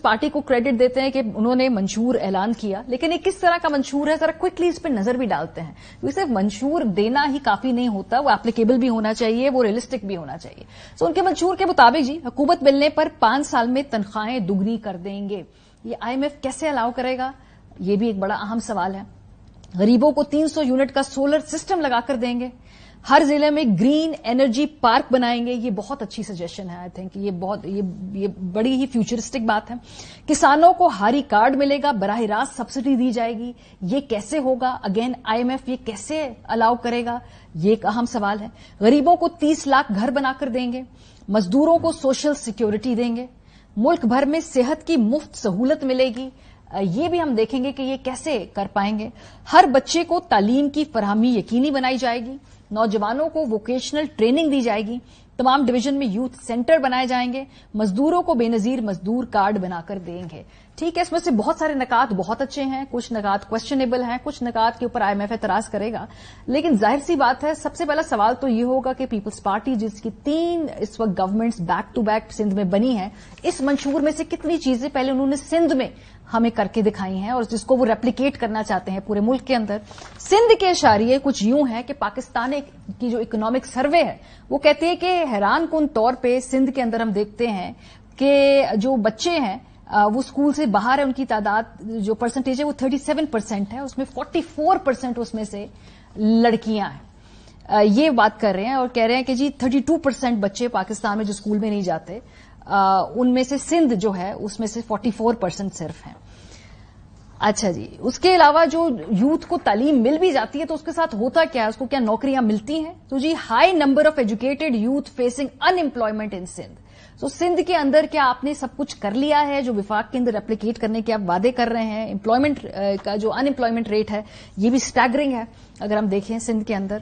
Party کو credit دیتے ہیں کہ انہوں نے منشور اعلان کیا, لیکن یہ کس طرح کا منشور ہے ذرا کوئکلی اس پہ نظر بھی ڈالتے ہیں. کیونکہ صرف منشور دینا ہی کافی نہیں ہوتا, وہ اپلیکیبل بھی ہونا چاہیے, وہ ریئلسٹک بھی ہونا چاہیے. ان کے منشور کے مطابق جی حکومت ملنے پر 5 سال میں تنخواہیں دگنی کر دیں گے. یہ IMF کیسے الاؤ کرے گا, یہ بھی ایک بڑا اہم سوال ہے. غریبوں کو 300 یونٹ کا سولر سسٹم لگا کر دیں گے. ہر ضلع میں گرین انرجی پارک بنائیں گے. یہ بہت اچھی سجیشن ہے. آئی تھنک یہ بڑی ہی فیوچرسٹک بات ہے. کسانوں کو ہاری کارڈ ملے گا, براہ راست سبسڈی دی جائے گی. یہ کیسے ہوگا, اگین IMF یہ کیسے الاؤ کرے گا, یہ ایک اہم سوال ہے. غریبوں کو 30 لاکھ گھر بنا کر دیں گے. مزدوروں کو سوشل سیکیورٹی دیں گے. ملک بھر میں صحت کی مفت سہولت ملے گی. یہ بھی ہم دیکھیں گے کہ یہ کیسے کر پائیں گے. ہر بچے کو تعلیم کی فراہمی یقینی بنائی جائے گی. نوجوانوں کو ووکیشنل ٹریننگ دی جائے گی. تمام ڈویژن میں یوتھ سینٹر بنائے جائیں گے. مزدوروں کو بے نظیر مزدور کارڈ بنا کر دیں گے. ٹھیک ہے, اس میں سے بہت سارے نکات بہت اچھے ہیں, کچھ نکات کوشچنیبل ہیں, کچھ نکات کے اوپر IMF اعتراض کرے گا. لیکن ظاہر سی بات ہے, سب سے پہلا سوال تو یہ ہوگا کہ پیپلز پارٹی جس کی 3 اس وقت governments back to back Sindh میں بنی ہیں, اس منشور میں سے کتنی چیزیں پہلے انہوں نے سندھ میں ہمیں کر کے دکھائی ہیں اور جس کو وہ ریپلیکیٹ کرنا چاہتے ہیں پورے ملک کے اندر. سندھ کے اشاریے کچھ یوں ہیں کہ پاکستان کی جو اکنامک سروے ہے وہ کہتے ہیں کہ حیران کن طور پہ سندھ کے اندر ہم دیکھتے ہیں کہ جو بچے ہیں وہ اسکول سے باہر ہے, ان کی تعداد جو پرسنٹیج ہے وہ 37% ہے, اس میں 44% اس میں سے لڑکیاں ہیں. یہ بات کر رہے ہیں اور کہہ رہے ہیں کہ جی 32% بچے پاکستان میں جو اسکول میں نہیں جاتے, ان میں سے سندھ جو ہے اس میں سے 44% صرف ہیں. اچھا جی, اس کے علاوہ جو یوتھ کو تعلیم مل بھی جاتی ہے تو اس کے ساتھ ہوتا کیا ہے, اس کو کیا نوکریاں ملتی ہیں؟ تو جی high number of educated youth facing unemployment in Sindh. تو سندھ کے اندر کیا آپ نے سب کچھ کر لیا ہے جو وفاق کے اندر ریپلیکیٹ کرنے کے آپ وعدے کر رہے ہیں؟ امپلائمنٹ کا جو ان امپلائمنٹ ریٹ ہے یہ بھی اسٹیگرنگ ہے اگر ہم دیکھیں سندھ کے اندر.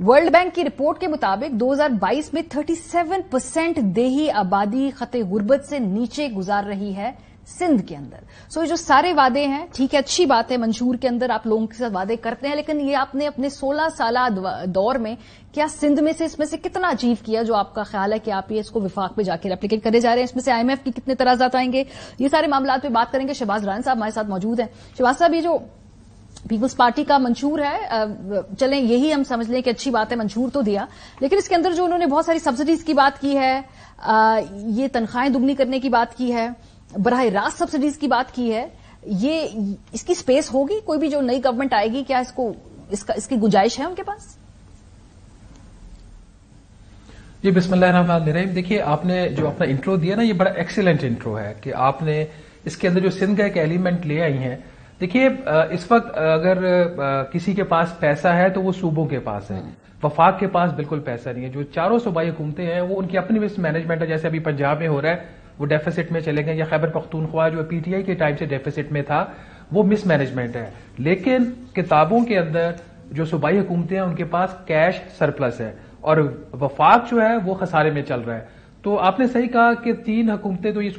ورلڈ بینک کی رپورٹ کے مطابق 2022 میں 37% دیہی آبادی خط غربت سے نیچے گزار رہی ہے سندھ کے اندر. سو یہ جو سارے وعدے ہیں, ٹھیک ہے اچھی بات ہے, منشور کے اندر آپ لوگوں کے ساتھ وعدے کرتے ہیں, لیکن یہ آپ نے اپنے 16 سالہ دور میں کیا سندھ میں سے اس میں سے کتنا اچیو کیا جو آپ کا خیال ہے کہ آپ یہ اس کو وفاق پہ جا کے ریپلیکیٹ کرے جا رہے ہیں؟ اس میں سے IMF کی کتنے تنازعات آئیں گے, یہ سارے معاملات پہ بات کریں گے. شہباز رائن صاحب ہمارے ساتھ موجود ہیں. شہباز صاحب, یہ جو پیپلز پارٹی کا منشور ہے, چلیں یہی ہم سمجھ لیں کہ اچھی بات ہے, منشور تو دیا, لیکن اس کے اندر جو انہوں نے بہت ساری سبسڈیز کی بات کی ہے, یہ تنخواہیں دگنی کرنے کی بات کی ہے, براہ راست سبسڈیز کی بات کی ہے, یہ اس کی سپیس ہوگی کوئی بھی جو نئی گورنمنٹ آئے گی, کیا اس کی گنجائش ہے ان کے پاس؟ جی بسم اللہ الرحمن الرحیم. دیکھیے آپ نے جو اپنا انٹرو دیا نا, یہ بڑا ایکسیلنٹ انٹرو ہے کہ آپ نے اس کے اندر جو سندھ کا ایک ایلیمنٹ لے آئی ہیں. دیکھیے اس وقت اگر کسی کے پاس پیسہ ہے تو وہ صوبوں کے پاس ہے, وفاق کے پاس بالکل پیسہ نہیں ہے. جو چاروں صوبائی حکومتیں ہیں وہ ان کی اپنی مس مینجمنٹ ہے, جیسے ابھی پنجاب میں ہو رہا ہے وہ ڈیفیسٹ میں چلے گئے, یا خیبر پختونخوا جو PTI کے ٹائم سے ڈیفیسٹ میں تھا وہ مس مینجمنٹ ہے. لیکن کتابوں کے اندر جو صوبائی حکومتیں ہیں ان کے پاس کیش سرپلس ہے اور وفاق جو ہے وہ خسارے میں چل رہا ہے. تو آپ نے صحیح کہا کہ 3 حکومتیں تو یہ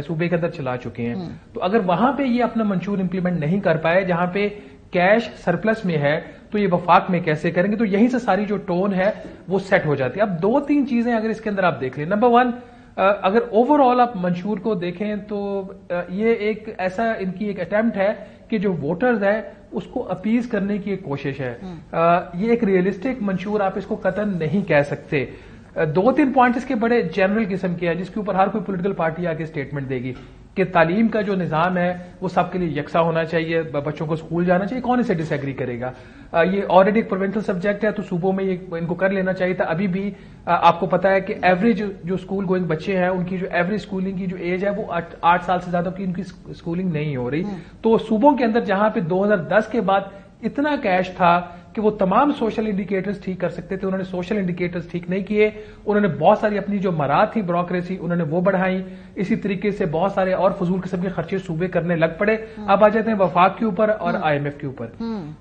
صوبے کے اندر چلا چکے ہیں. تو اگر وہاں پہ یہ اپنا منشور امپلیمنٹ نہیں کر پائے جہاں پہ کیش سرپلس میں ہے, تو یہ وفاق میں کیسے کریں گے؟ تو یہیں سے ساری جو ٹون ہے وہ سیٹ ہو جاتی ہے. اب 2-3 چیزیں اگر اس کے اندر آپ دیکھ لیں. نمبر 1, اگر اوور آل آپ منشور کو دیکھیں تو یہ ایک ایسا ان کی ایک اٹیمپٹ ہے کہ جو ووٹرز ہے اس کو اپیز کرنے کی ایک کوشش ہے. یہ ایک ریئلسٹک منشور آپ اس کو قطعاً نہیں کہہ سکتے. 2-3 پوائنٹ اس کے بڑے جنرل قسم کے ہیں جس کے اوپر ہر کوئی پولیٹیکل پارٹی آ کے اسٹیٹمنٹ دے گی کہ تعلیم کا جو نظام ہے وہ سب کے لیے یکساں ہونا چاہیے, بچوں کو اسکول جانا چاہیے. کون اسے ڈس ایگری کرے گا؟ یہ آلریڈی ایک پروونشل سبجیکٹ ہے تو صوبوں میں ان کو کر لینا چاہیے تھا. ابھی بھی آپ کو پتا ہے کہ ایوریج جو اسکول گوئنگ بچے ہیں ان کی جو ایوریج اسکولنگ کی جو ایج ہے وہ 8 سال سے زیادہ کی ان کی اسکولنگ نہیں ہو رہی. تو صوبوں کے اندر جہاں پہ 2010 کے بعد اتنا کیش تھا کہ وہ تمام سوشل انڈیکیٹرز ٹھیک کر سکتے تھے, انہوں نے سوشل انڈیکیٹرز ٹھیک نہیں کیے. انہوں نے بہت ساری اپنی جو مراد تھی بیوروکریسی انہوں نے وہ بڑھائی. اسی طریقے سے بہت سارے اور فضول قسم کے خرچے صوبے کرنے لگ پڑے. اب آ جاتے ہیں وفاق کے اوپر اور IMF کے اوپر.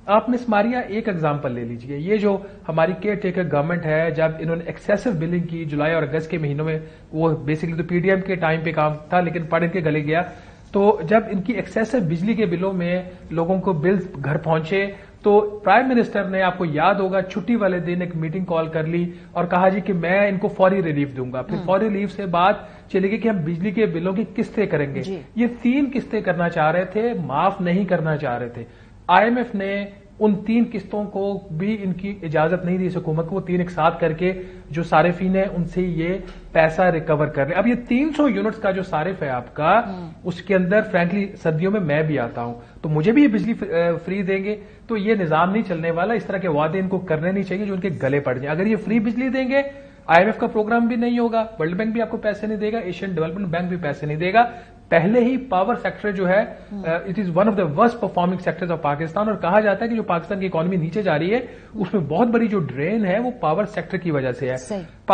آپ مس ماریا ایک ایگزامپل لے لیجئے. یہ جو ہماری کیئر ٹیکر گورنمنٹ ہے, جب انہوں نے ایکسیسو بلنگ کی جولائی اور اگست کے مہینوں میں, وہ بیسکلی تو PDM کے ٹائم پہ کام تھا لیکن پڑھ کے گلے گیا. تو جب ان کی ایکسیسو بجلی کے بلوں میں لوگوں کو بل گھر پہنچے تو پرائم منسٹر نے آپ کو یاد ہوگا چھٹی والے دن ایک میٹنگ کال کر لی اور کہا جی کہ میں ان کو فوری ریلیف دوں گا. پھر فوری ریلیف سے بات چلے گی کہ ہم بجلی کے بلوں کی قسطیں کریں گے. یہ 3 قسطیں کرنا چاہ رہے تھے, معاف نہیں کرنا چاہ رہے تھے. IMF نے ان 3 قسطوں کو بھی ان کی اجازت نہیں دی اس حکومت کو, 3 ایک ساتھ کر کے جو صارفین ہیں ان سے یہ پیسہ ریکور کر رہے ہیں. اب یہ 300 یونٹس کا جو صارف ہے آپ کا, اس کے اندر فرینکلی سردیوں میں بھی آتا ہوں, تو مجھے بھی یہ بجلی فری دیں گے, تو یہ نظام نہیں چلنے والا. اس طرح کے وعدے ان کو کرنے نہیں چاہیے جو ان کے گلے پڑ جائیں. اگر یہ فری بجلی دیں گے, IMF کا پروگرام بھی نہیں ہوگا, ورلڈ بینک بھی آپ کو پیسے نہیں دے گا, ایشین ڈیولپمنٹ بینک بھی پیسے نہیں دے گا. پہلے ہی پاور سیکٹر جو ہے it is one of the worst performing sectors of Pakistan, اور کہا جاتا ہے کہ جو پاکستان کی اکانومی نیچے جا رہی ہے اس میں بہت بڑی جو ڈرین ہے وہ پاور سیکٹر کی وجہ سے ہے.